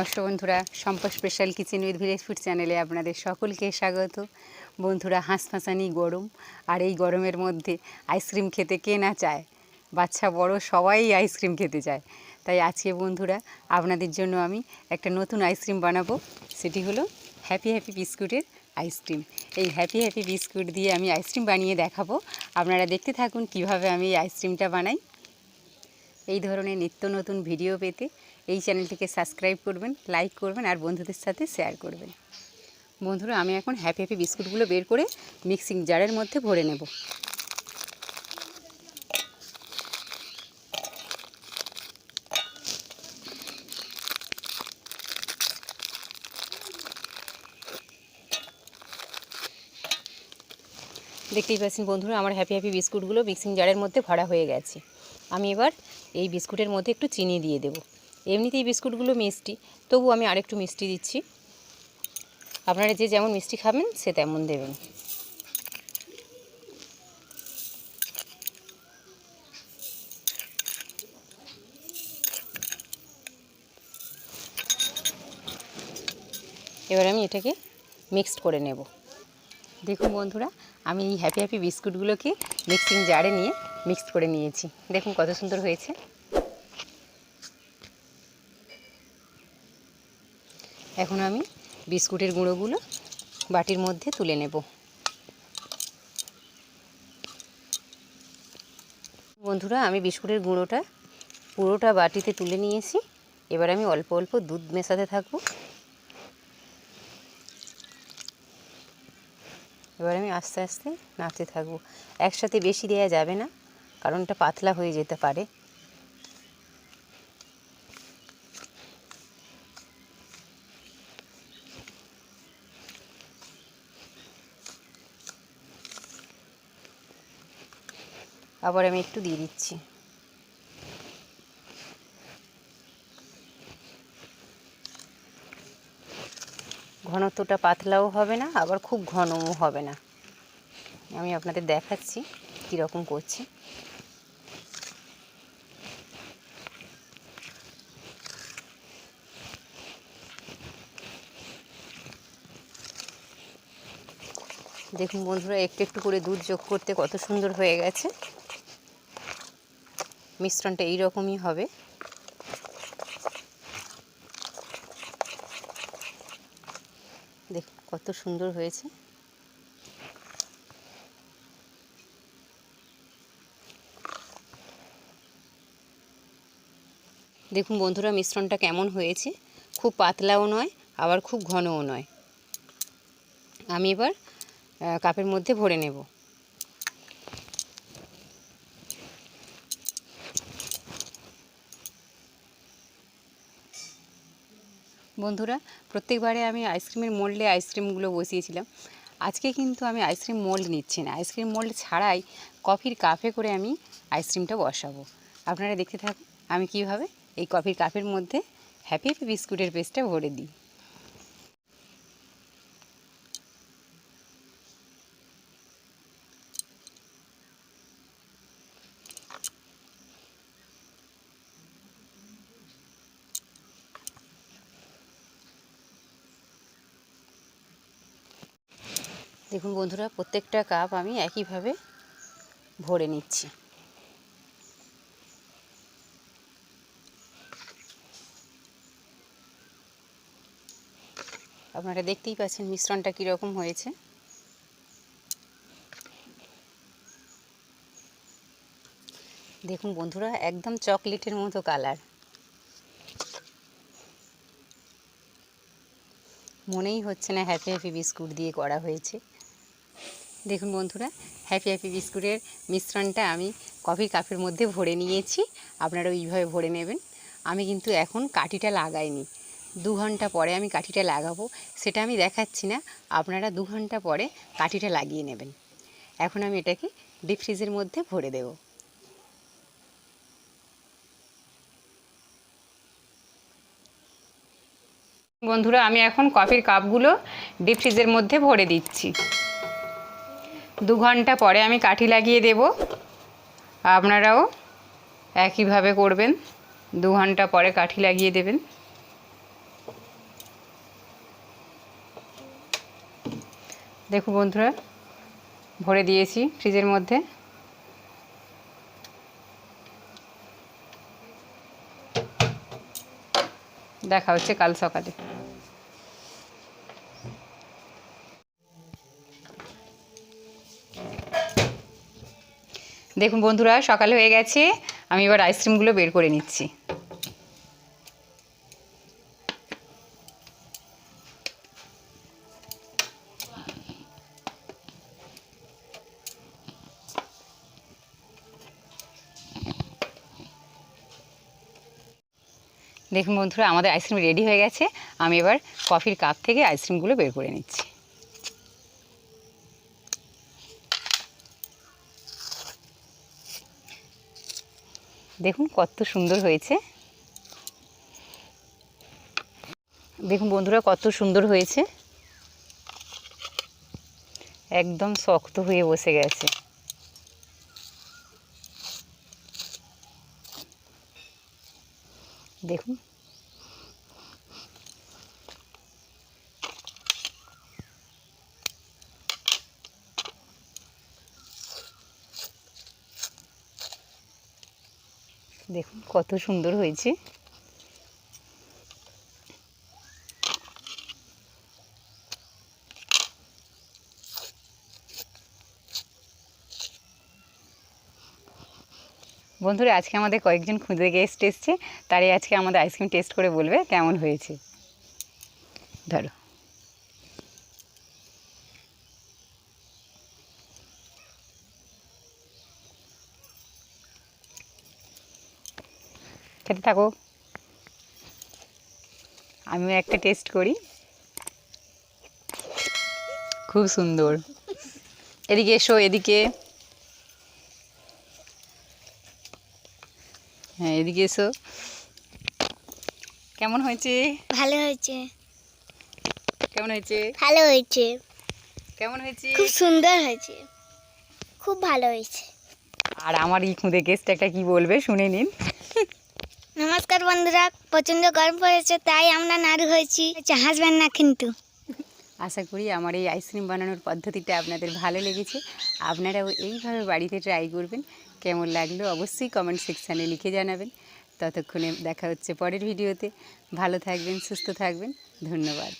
নমস্কার বন্ধুরা, Sampa special kitchen with village food চ্যানেলে আপনাদের সকলকে স্বাগত। বন্ধুরা, হাঁসফাঁসানি গরম, আর এই গরমের মধ্যে আইসক্রিম খেতে কে না চায়? বাচ্চা বড় সবাই আইসক্রিম খেতে চায়। তাই আজকে বন্ধুরা আপনাদের জন্য আমি একটা নতুন আইসক্রিম বানাবো। সেটি হলো হ্যাপি হ্যাপি বিস্কুটের আইসক্রিম। এই হ্যাপি হ্যাপি বিস্কুট দিয়ে আমি আইসক্রিম বানিয়ে দেখাবো। আপনারা দেখতে থাকুন কিভাবে আমি এই আইসক্রিমটা বানাই। এই ধরনের নিত্য নতুন ভিডিও পেতে এই চ্যানেলটিকে সাবস্ক্রাইব করবেন, লাইক করবেন আর বন্ধুদের সাথে শেয়ার করবেন। বন্ধুরা, আমি এখন হ্যাপি হ্যাপি বিস্কুটগুলো বের করে মিক্সিং জারের মধ্যে ভরে নেব। দেখতেই পাচ্ছেন বন্ধুরা, আমার হ্যাপি হ্যাপি বিস্কুটগুলো মিক্সিং জারের মধ্যে ভরা হয়ে গেছে। আমি এবার এই বিস্কুটের মধ্যে একটু চিনি দিয়ে দেব। এমনিতেই বিস্কুটগুলো মিষ্টি, তবু আমি আরেকটু মিষ্টি দিচ্ছি। আপনারা যে যেমন মিষ্টি খাবেন সে তেমন দেবেন। এবার আমি এটাকে মিক্সড করে নেব। দেখুন বন্ধুরা, আমি এই হ্যাপি হ্যাপি বিস্কুটগুলোকে মিক্সিং জারে নিয়ে মিক্সড করে নিয়েছি। দেখুন কত সুন্দর হয়েছে। এখন আমি বিস্কুটের গুঁড়োগুলো বাটির মধ্যে তুলে নেব। বন্ধুরা, আমি বিস্কুটের গুঁড়োটা পুরোটা বাটিতে তুলে নিয়েছি। এবার আমি অল্প অল্প দুধ মেশাতে থাকবো। এবার আমি আস্তে আস্তে নাড়তে থাকবো। একসাথে বেশি দেওয়া যাবে না, কারণ এটা পাতলা হয়ে যেতে পারে। আবার আমি একটু দিয়ে দিচ্ছি। ঘনত্বটা পাতলাও হবে না, আবার খুব ঘনও হবে না। আমি আপনাদের দেখাচ্ছি কীরকম করছি। দেখুন বন্ধুরা, একটু একটু করে দুধ যোগ করতে কত সুন্দর হয়ে গেছে। মিশ্রণটা এইরকমই হবে। দেখুন কত সুন্দর হয়েছে। দেখুন বন্ধুরা, মিশ্রণটা কেমন হয়েছে। খুব পাতলাও নয়, আবার খুব ঘনও নয়। আমি এবার কাপের মধ্যে ভরে নেব। বন্ধুরা, প্রত্যেকবারে আমি আইসক্রিমের মোল্ডে আইসক্রিমগুলো বসিয়েছিলাম। আজকে কিন্তু আমি আইসক্রিম মোল্ড নিচ্ছি না, আইসক্রিম মোল্ড ছাড়াই কফির কাপে করে আমি আইসক্রিমটা বসাবো। আপনারা দেখতে থাকুন আমি কিভাবে এই কফির কাপের মধ্যে হ্যাপি হ্যাপি বিস্কুটের পেস্টটা ভরে দিই। দেখুন বন্ধুরা, প্রত্যেকটা কাপ আমি একইভাবে ভরে নিচ্ছি। আপনারা দেখতেই পাচ্ছেন মিশ্রণটা কীরকম হয়েছে। দেখুন বন্ধুরা, একদম চকলেটের মতো কালার। মনেই হচ্ছে না হ্যাপি হ্যাপি বিস্কুট দিয়ে করা হয়েছে। দেখুন বন্ধুরা, হ্যাপি হ্যাপি বিস্কুটের মিশ্রণটা আমি কফির কাপের মধ্যে ভরে নিয়েছি। আপনারা এইভাবে ভরে নেবেন। আমি কিন্তু এখন কাঠিটা লাগাইনি, 2 ঘন্টা পরে আমি কাঠিটা লাগাবো। সেটা আমি দেখাচ্ছি না, আপনারা 2 ঘন্টা পরে কাঠিটা লাগিয়ে নেবেন। এখন আমি এটাকে ডিপ ফ্রিজের মধ্যে ভরে দেব। বন্ধুরা, আমি এখন কফির কাপগুলো ডিপ ফ্রিজের মধ্যে ভরে দিচ্ছি। 2 ঘন্টা পরে আমি কাঠি লাগিয়ে দেব। আপনারাও একইভাবে করবেন, 2 ঘন্টা পরে কাঠি লাগিয়ে দেবেন। দেখুন বন্ধুরা, ভরে দিয়েছি ফ্রিজের মধ্যে। দেখা হচ্ছে কাল সকালে। দেখুন বন্ধুরা, সকালে হয়ে গেছে। আমি এবার আইসক্রিমগুলো বের করে নিচ্ছি। দেখুন বন্ধুরা, আমাদের আইসক্রিম রেডি হয়ে গেছে। আমি এবার কফির কাপ থেকে আইসক্রিমগুলো বের করে নিচ্ছি। দেখুন কত সুন্দর হয়েছে। দেখুন বন্ধুরা, কত সুন্দর হয়েছে। একদম শক্ত হয়ে বসে গেছে। দেখুন দেখুন কত সুন্দর হয়েছে। বন্ধুরা, আজকে আমাদের কয়েকজন ক্ষুদে গেস্ট এসছে, তারাই আজকে আমাদের আইসক্রিম টেস্ট করে বলবে কেমন হয়েছে। ধরো। খেতে থাকো, আমিও একটা টেস্ট করি। খুব সুন্দর। এদিকে এসো, এদিকে। হ্যাঁ, এদিকে এসো। কেমন হয়েছে? ভালো হয়েছে। কেমন হয়েছে? ভালো হয়েছে। কেমন হয়েছে? খুব সুন্দর হয়েছে। খুব ভালো হয়েছে। আর আমার এই খুদে গেস্ট একটা কি বলবে শুনে নিন। নমস্কার বন্ধুরা, প্রচণ্ড গরম পড়েছে তাই আমরা নাড়ু হয়েছি, হাসবেন না কিন্তু। আশা করি আমার এই আইসক্রিম বানানোর পদ্ধতিটা আপনাদের ভালো লেগেছে। আপনারাও এইভাবে বাড়িতে ট্রাই করবেন। কেমন লাগলো অবশ্যই কমেন্ট সেকশানে লিখে জানাবেন। ততক্ষণে দেখা হচ্ছে পরের ভিডিওতে। ভালো থাকবেন, সুস্থ থাকবেন। ধন্যবাদ।